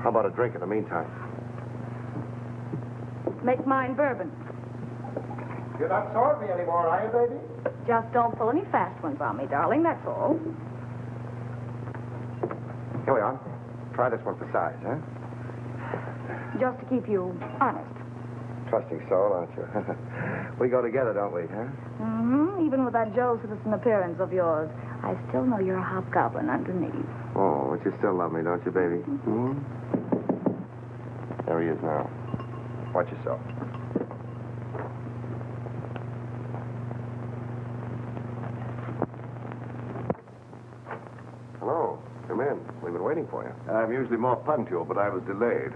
Speaker 6: How about a drink in the meantime?
Speaker 5: Make mine bourbon.
Speaker 1: You're not sore me anymore, are you, baby?
Speaker 5: Just don't pull any fast ones on me, darling, that's all.
Speaker 6: Here we are. Try this one for size, huh?
Speaker 5: Just to keep you honest.
Speaker 6: Trusting soul, aren't you? We go together, don't we, huh?
Speaker 5: Mm-hmm. Even with that Joe Citizen appearance of yours, I still know you're a hobgoblin underneath.
Speaker 6: Oh, but you still love me, don't you, baby? Mm-hmm. There he is now. Watch yourself. Hello. Come in. We've been waiting for you.
Speaker 8: I'm usually more punctual, but I was delayed.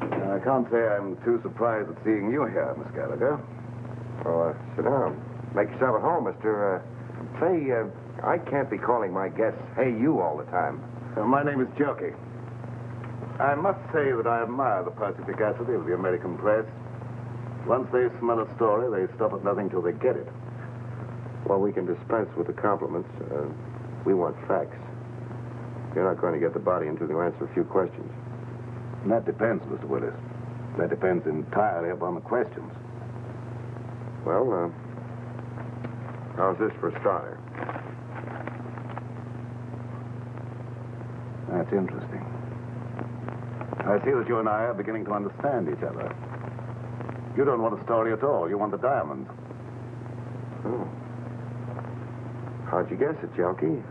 Speaker 8: I can't say I'm too surprised at seeing you here, Miss Gallagher.
Speaker 6: Oh, sit down. Make yourself at home, mister. Say, I can't be calling my guests, hey, you all the time.
Speaker 8: My name is Jerky. I must say that I admire the perspicacity of the American press. Once they smell a story, they stop at nothing till they get it.
Speaker 6: Well, we can dispense with the compliments. We want facts. You're not going to get the body until you answer a few questions.
Speaker 8: And that depends, Mr. Willis. That depends entirely upon the questions.
Speaker 6: Well, how's this for a starter?
Speaker 8: That's interesting. I see that you and I are beginning to understand each other. You don't want a story at all. You want the diamonds.
Speaker 6: Oh. How'd you guess it, Jelky?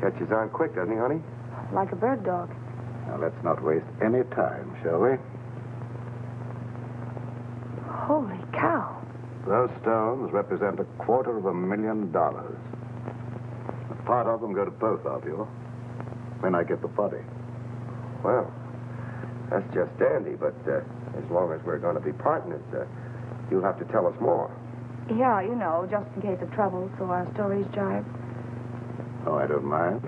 Speaker 6: Catches on quick, doesn't he, honey?
Speaker 5: Like a bird dog.
Speaker 8: Now, let's not waste any time, shall we?
Speaker 5: Holy cow.
Speaker 8: Those stones represent $250,000. A part of them go to both of you. When I get the body.
Speaker 6: Well, that's just dandy, but as long as we're going to be partners, you'll have to tell us more.
Speaker 5: Yeah, you know, just in case of trouble, so our stories jive.
Speaker 8: Oh, I don't mind.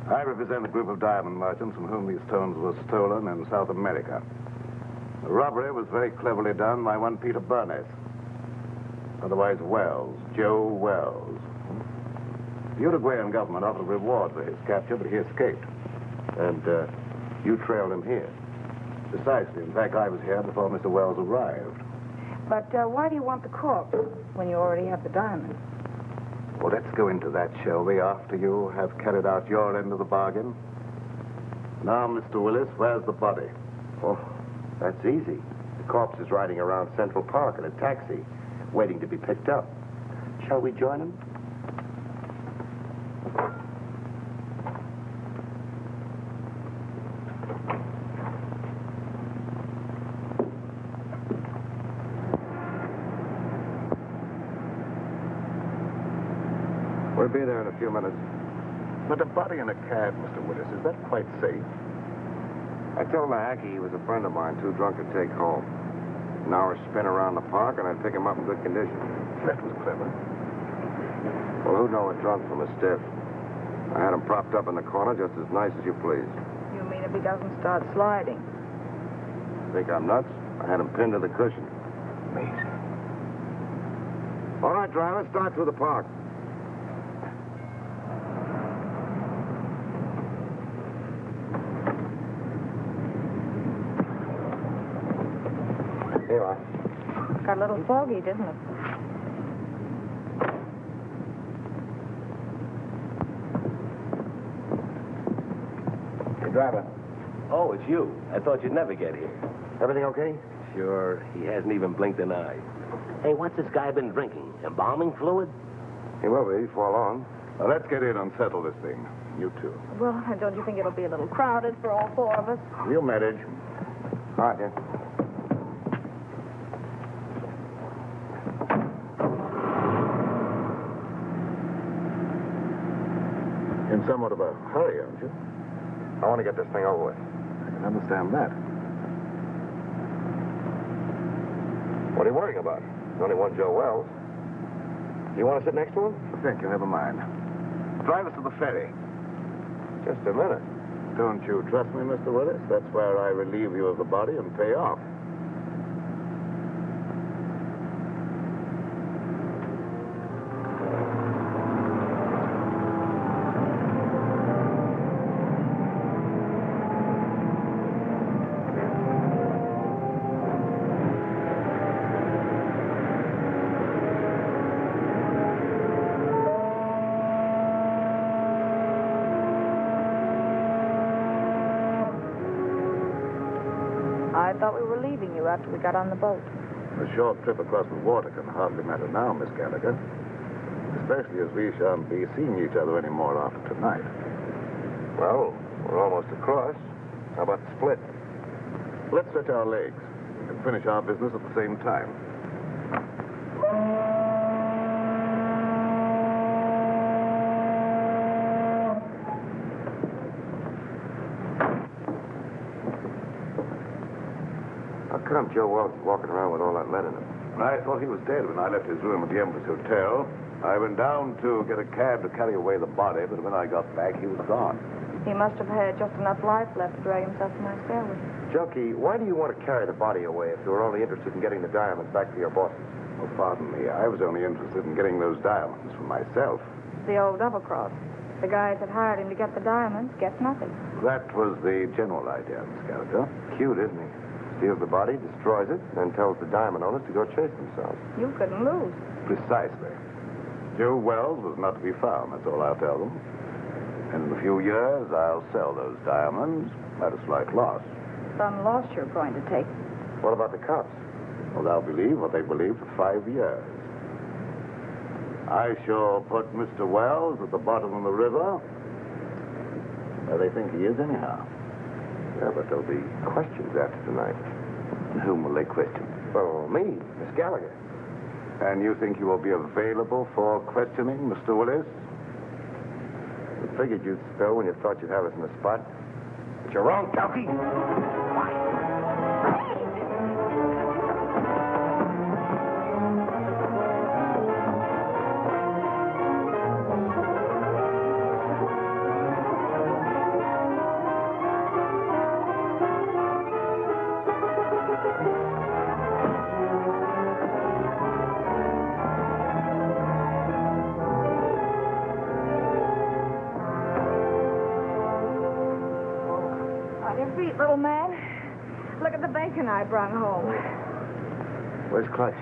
Speaker 8: I represent a group of diamond merchants from whom these stones were stolen in South America. The robbery was very cleverly done by one Peter Burnett. Otherwise Wells, Joe Wells. The Uruguayan government offered a reward for his capture, but he escaped.
Speaker 6: And you trailed him here.
Speaker 8: Precisely. In fact, I was here before Mr. Wells arrived.
Speaker 5: But why do you want the corpse when you already have the diamond?
Speaker 8: Well, let's go into that, shall we, after you have carried out your end of the bargain? Now, Mr. Willis, where's the body?
Speaker 6: Oh, that's easy. The corpse is riding around Central Park in a taxi, waiting to be picked up. Shall we join him? We'll be there in a few minutes.
Speaker 8: But a body in a cab, Mr. Willis, is that quite safe?
Speaker 6: I told the hacky he was a friend of mine, too drunk to take home. An hour spin around the park, and I'd pick him up in good condition.
Speaker 8: That was clever.
Speaker 6: Well, who'd know a drunk from a stiff? I had him propped up in the corner just as nice as you please.
Speaker 5: You mean if he doesn't start sliding?
Speaker 6: Think I'm nuts? I had him pinned to the cushion.
Speaker 8: Amazing.
Speaker 6: All right, driver, start through the park. Here you are.
Speaker 5: Got a little foggy, didn't it?
Speaker 6: Hey, driver.
Speaker 2: Oh, it's you. I thought you'd never get here.
Speaker 6: Everything okay?
Speaker 2: Sure. He hasn't even blinked an eye. Hey, what's this guy been drinking? Embalming fluid?
Speaker 6: He will be before long.
Speaker 8: Now, let's get in and settle this thing. You two.
Speaker 5: Well, don't you think it'll be a little crowded for all four of us?
Speaker 8: We'll manage.
Speaker 6: All right, then.
Speaker 8: In somewhat of a hurry, aren't you?
Speaker 6: I want to get this thing over with.
Speaker 8: I can understand that.
Speaker 6: What are you worrying about? There's only one Joe Wells. You want to sit next to him?
Speaker 8: Thank you, never mind. Drive us to the ferry.
Speaker 6: Just a minute.
Speaker 8: Don't you trust me, Mr. Willis? That's where I relieve you of the body and pay off.
Speaker 5: I thought we were leaving you after we got on the boat.
Speaker 8: A short trip across the water can hardly matter now, Miss Gallagher. Especially as we shan't be seeing each other anymore after tonight.
Speaker 6: Well, we're almost across. How about the split?
Speaker 8: Let's stretch our legs and finish our business at the same time.
Speaker 6: How come Joe Wells is walking around with all that lead in him?
Speaker 8: I thought he was dead when I left his room at the Empress Hotel. I went down to get a cab to carry away the body, but when I got back, he was gone.
Speaker 5: He must have had just enough life left to drag himself to my stairway.
Speaker 6: Junkie, why do you want to carry the body away if you were only interested in getting the diamonds back to your bosses?
Speaker 8: Oh, pardon me. I was only interested in getting those diamonds for myself.
Speaker 5: The old double-cross. The guys that hired him to get the diamonds get nothing.
Speaker 8: That was the general idea, Miss Gallagher.
Speaker 6: Cute, isn't he? Steals the body, destroys it, then tells the diamond owners to go chase themselves.
Speaker 5: You couldn't lose.
Speaker 8: Precisely. Joe Wells was not to be found, that's all I'll tell them. And in a few years, I'll sell those diamonds at a slight loss.
Speaker 5: Some loss you're going to take.
Speaker 6: What about the cops?
Speaker 8: Well, they'll believe what they believe for 5 years. I shall put Mr. Wells at the bottom of the river, where they think he is anyhow.
Speaker 6: Yeah, but there'll be questions after tonight.
Speaker 8: And whom will they question?
Speaker 6: Oh, me, Miss Gallagher.
Speaker 8: And you think you will be available for questioning, Mr. Willis?
Speaker 6: I figured you'd spill when you thought you'd have us in the spot. But you're wrong, Junkie.
Speaker 5: Little man, look at the bacon I brought home.
Speaker 6: Where's Clutch?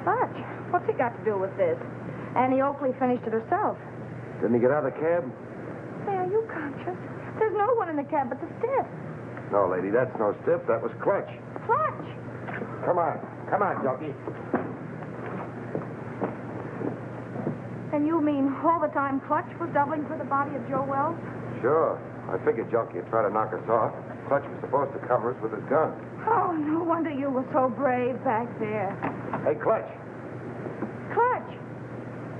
Speaker 5: Clutch? What's he got to do with this? Annie Oakley finished it herself.
Speaker 6: Didn't he get out of the cab?
Speaker 5: Say, are you conscious? There's no one in the cab but the stiff.
Speaker 6: No, lady, that's no stiff. That was Clutch.
Speaker 5: Clutch?
Speaker 6: Come on, Junkie.
Speaker 5: And you mean all the time Clutch was doubling for the body of Joe Wells?
Speaker 6: Sure. I figured Junkie would try to knock us off. Clutch was supposed to cover us with his gun.
Speaker 5: Oh, no wonder you were so brave back there.
Speaker 6: Hey, Clutch.
Speaker 5: Clutch!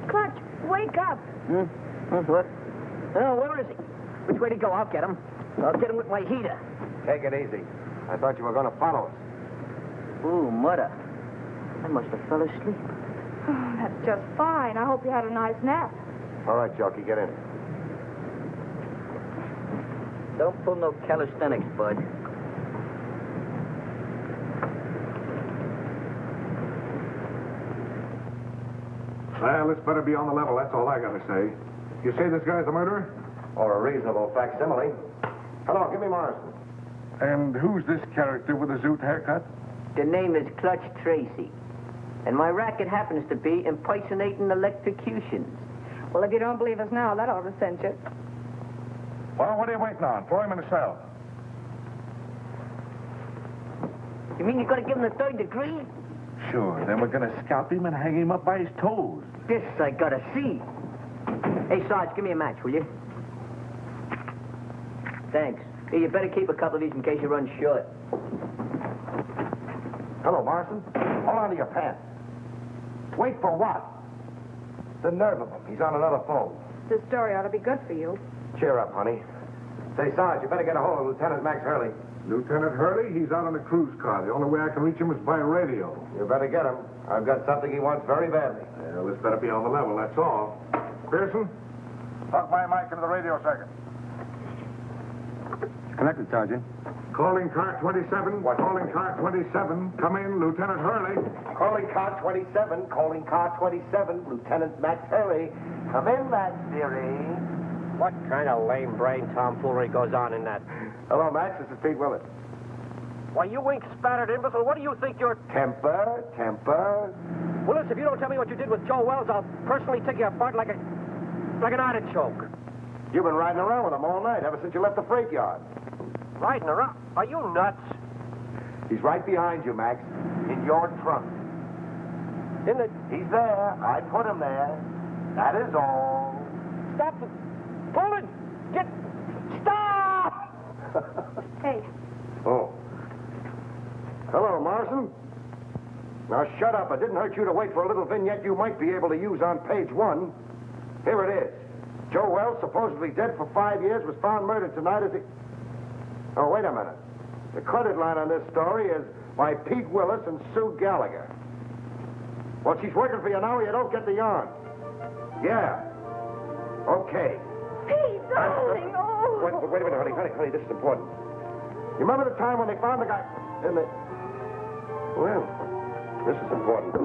Speaker 5: Clutch, wake up.
Speaker 3: What? Oh, where is he? Which way to go? I'll get him. I'll get him with my heater.
Speaker 6: Take it easy. I thought you were going to follow us.
Speaker 3: Ooh, mother. I must have fell asleep.
Speaker 5: Oh, that's just fine. I hope you had a nice nap.
Speaker 6: All right, Junkie, get in.
Speaker 3: Don't pull no calisthenics, bud.
Speaker 8: Well, this better be on the level, that's all I gotta say. You say this guy's the murderer?
Speaker 6: Or a reasonable facsimile. Hello, give me Morrison.
Speaker 8: And who's this character with the zoot haircut?
Speaker 3: The name is Clutch Tracy. And my racket happens to be impersonating electrocutions.
Speaker 5: Well, if you don't believe us now, that ought to cinch it.
Speaker 8: Well, what are you waiting on? Throw him in the cell.
Speaker 3: You mean you're going to give him the 3rd degree?
Speaker 8: Sure, then we're gonna scalp him and hang him up by his toes.
Speaker 3: This I gotta see. Hey, Sarge, give me a match, will you? Thanks. Hey, you better keep a couple of these in case you run short.
Speaker 6: Hello, Morrison. Hold on to your pants. Wait for what? The nerve of him. He's on another phone.
Speaker 5: This story ought to be good for you.
Speaker 6: Cheer up, honey. Say, Sarge, you better get a hold of Lieutenant Max Hurley.
Speaker 8: Lieutenant Hurley, he's out on a cruise car. The only way I can reach him is by radio.
Speaker 6: You better get him. I've got something he wants very badly.
Speaker 8: Well, this better be on the level, that's all. Pearson, plug my mic into the radio circuit.
Speaker 6: Connected, Sergeant.
Speaker 8: Calling car 27.
Speaker 6: What?
Speaker 8: Calling car 27. Come in, Lieutenant Hurley.
Speaker 6: Calling car 27. Calling car 27. Lieutenant Max Hurley. Come in, Max, dearie.
Speaker 2: What kind of lame brain tomfoolery goes on in that?
Speaker 6: Hello, Max. This is Pete Willett.
Speaker 2: Why, you ink-spattered imbecile, what do you think you're...
Speaker 6: Temper.
Speaker 2: Willis, if you don't tell me what you did with Joe Wells, I'll personally take you apart like an artichoke.
Speaker 6: You've been riding around with him all night, ever since you left the freight yard.
Speaker 2: Riding around? Are you nuts?
Speaker 6: He's right behind you, Max. In your trunk.
Speaker 2: In the...
Speaker 6: He's there. I put him there. That is all.
Speaker 2: Stop! Pull it! Get... Stop!
Speaker 5: Hey,
Speaker 6: Oh. Hello, Morrison. Now, shut up. It didn't hurt you to wait for a little vignette you might be able to use on page 1. Here it is. Joe Wells, supposedly dead for 5 years, was found murdered tonight as he... Oh, wait a minute. The credit line on this story is by Pete Willis and Sue Gallagher. Well, she's working for you now or you don't get the yarn. Yeah. Okay.
Speaker 5: Pete, darling, oh.
Speaker 6: Wait a minute, honey, this is important. You remember the time when they found the guy in the... Well, this is important.